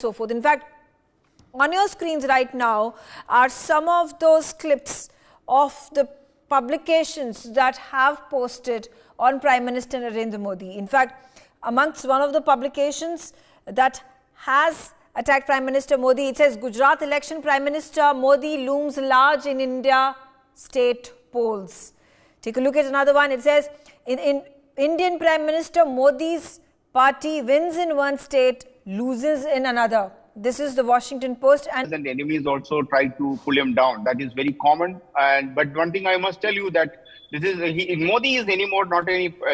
so forth. In fact, on your screens right now are some of those clips of the publications that have posted on Prime Minister Narendra Modi. In fact, amongst one of the publications that has attacked Prime Minister Modi, it says Gujarat election, Prime Minister Modi looms large in India state polls. Take a look at another one. It says in Indian Prime Minister Modi's party wins in one state, loses in another. This is the Washington Post. And enemies also try to pull him down. That is very common. But one thing I must tell you that Modi is anymore not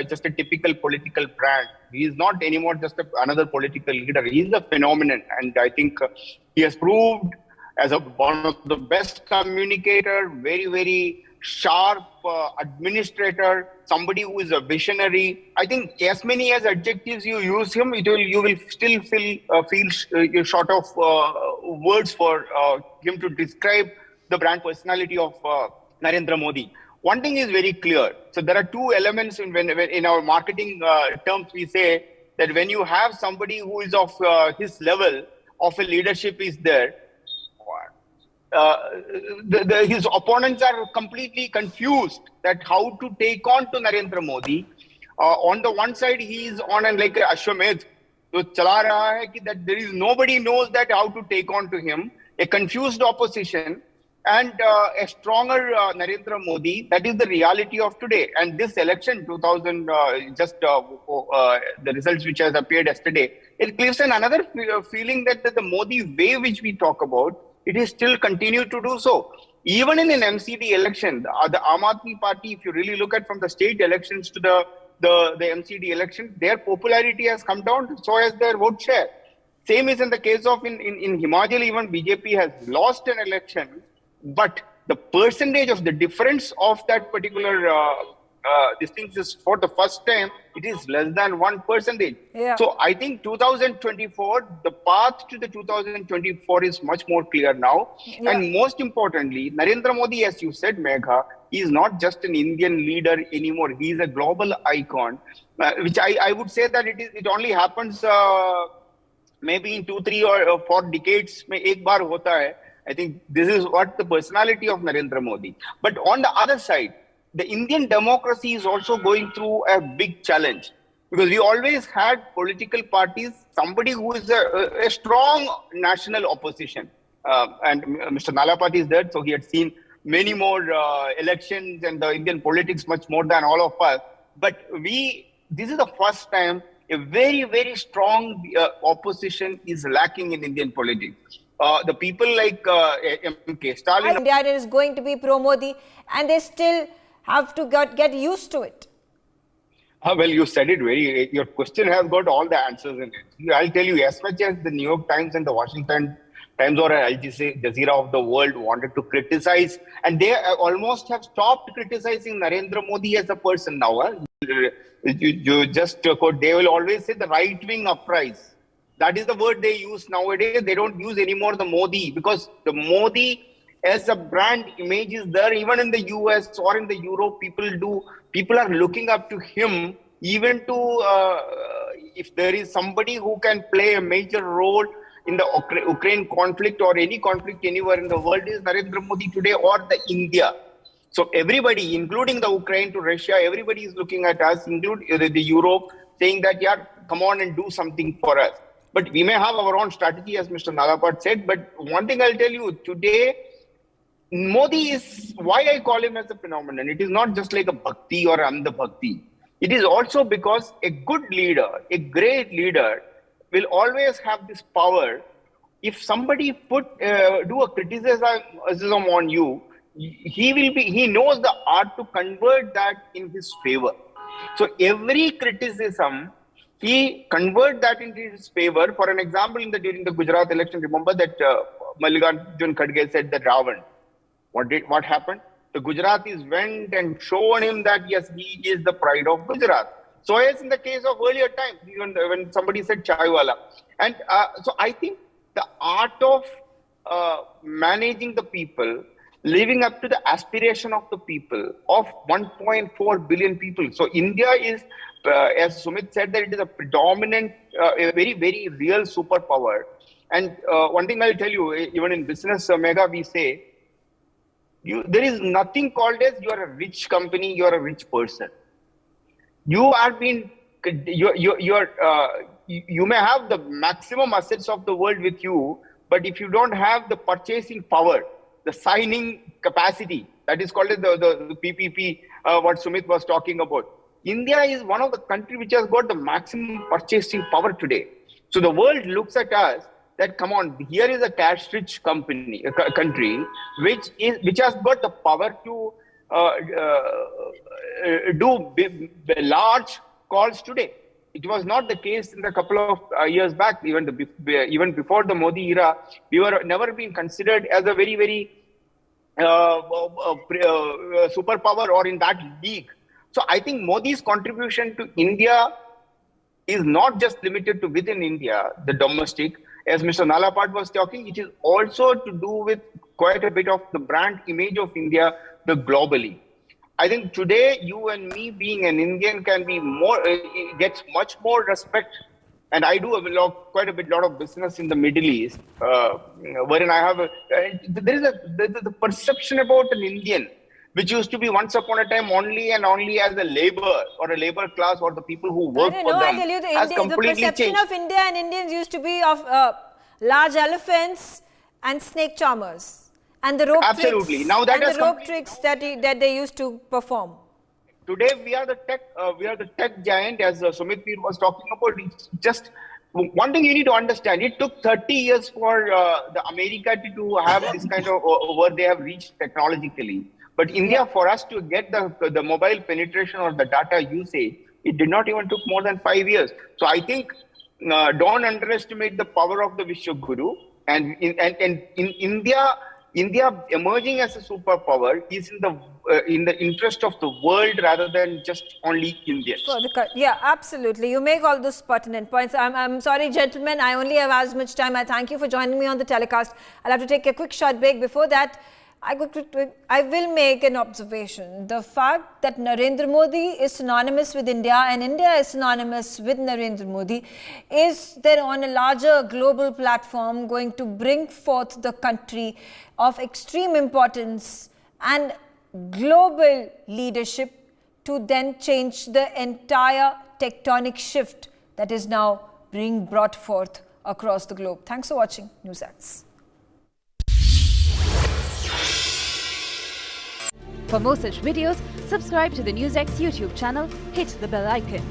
just a typical political brand. He is not anymore just another political leader. He is a phenomenon, and I think he has proved as one of the best communicator, very sharp administrator, somebody who is a visionary. I think as many as adjectives you use him, you will still feel short of words for him to describe the brand personality of Narendra Modi. One thing is very clear. So there are two elements in our marketing terms. We say that when you have somebody who is of his level of a leadership is there, his opponents are completely confused that how to take on to Narendra Modi. On the one side, he is on and like Ashwamedh, so chala raha hai that there is nobody knows that how to take on to him. A confused opposition and a stronger Narendra Modi. That is the reality of today. And this election, the results which has appeared yesterday, it gives another feeling that the Modi way which we talk about, it is still continued to do so. Even in an MCD election, the Aam Aadmi Party, if you really look at from the state elections to the MCD election, their popularity has come down, so has their vote share. Same is in the case of in Himachal, even BJP has lost an election, but the percentage of the difference of that particular distinction is for the first time, it is less than 1%. Yeah. So I think 2024, the path to the 2024 is much more clear now. Yeah. And most importantly, Narendra Modi, as you said, Megha, he is not just an Indian leader anymore. He is a global icon, which I would say that it only happens maybe in 2, 3 or 4 decades. Mein ek baar hota hai. I think this is what the personality of Narendra Modi. But on the other side, the Indian democracy is also going through a big challenge, because we always had political parties, somebody who is a strong national opposition. And Mr. Nalapati is there, so he had seen many more elections and the Indian politics much more than all of us. But this is the first time a very strong opposition is lacking in Indian politics. The people like M.K. Stalin. India is going to be pro-Modi, and they still have to get used to it. Well, you said it your question has got all the answers in it. I'll tell you, as much as the New York Times and the Washington Times or Al Jazeera of the world wanted to criticize, and they almost have stopped criticizing Narendra Modi as a person now. You just quote, they will always say the right-wing uprise. That is the word they use nowadays. They don't use anymore the Modi, because the Modi as a brand image is there. Even in the US or in the Europe, people are looking up to him, even to if there is somebody who can play a major role in the Ukraine conflict or any conflict anywhere in the world, is Narendra Modi today, or the India. So everybody, including the Ukraine to Russia, everybody is looking at us, including the Europe, saying that, yeah, come on and do something for us. But we may have our own strategy, as Mr. Nalapat said. But one thing I'll tell you, today, Modi is, why I call him as a phenomenon. It is not just like a bhakti or andha bhakti. It is also because a good leader, a great leader, will always have this power. If somebody do a criticism on you, he knows the art to convert that in his favor. So every criticism, he convert that into his favor. For an example, during the Gujarat election, remember that Mallikarjun Kharge said that Ravan. What happened? The Gujaratis went and shown him that yes, he is the pride of Gujarat. So as in the case of earlier times, even when somebody said Chaiwala. And so I think the art of managing the people, living up to the aspiration of the people, of 1.4 billion people. So India is, as Sumit said, that it is a predominant, a very real superpower. And one thing I'll tell you, even in business, Mega, we say, there is nothing called as you are a rich company, you are a rich person. You may have the maximum assets of the world with you, but if you don't have the purchasing power, the signing capacity, that is called the PPP, what Sumit was talking about. India is one of the countries which has got the maximum purchasing power today. So the world looks at us that, come on, here is a cash-rich country which has got the power to do large calls today. It was not the case in a couple of years back. Even before the Modi era, we were never being considered as a very, very superpower or in that league. So I think Modi's contribution to India is not just limited to within India, the domestic. As Mr. Nalapat was talking, it is also to do with quite a bit of the brand image of India, the globally. I think today, you and me being an Indian can be more, gets much more respect. And I do quite a lot of business in the Middle East, wherein I have there is the perception about an Indian, which used to be once upon a time only as a labor or a labor class or the people who work for them. I tell you, the perception changed. of India and Indians used to be of large elephants and snake charmers. And the rope Absolutely. tricks, Now that and the rope tricks that they used to perform. Today we are the tech giant, as Sumit Peer was talking about. It's just one thing you need to understand. It took 30 years for the America to have this kind of where they have reached technologically. But India, for us to get the mobile penetration or the data usage, it did not even took more than 5 years. So I think don't underestimate the power of the Vishwaguru. And in India emerging as a superpower is in the interest of the world rather than just only Indians. Yeah, absolutely. You make all those pertinent points. I'm sorry, gentlemen. I only have as much time. I thank you for joining me on the telecast. I'll have to take a quick short break. Before that, I will make an observation. The fact that Narendra Modi is synonymous with India and India is synonymous with Narendra Modi is there on a larger global platform going to bring forth the country of extreme importance and global leadership to then change the entire tectonic shift that is now being brought forth across the globe. Thanks for watching NewsX. For more such videos, subscribe to the NewsX YouTube channel, hit the bell icon.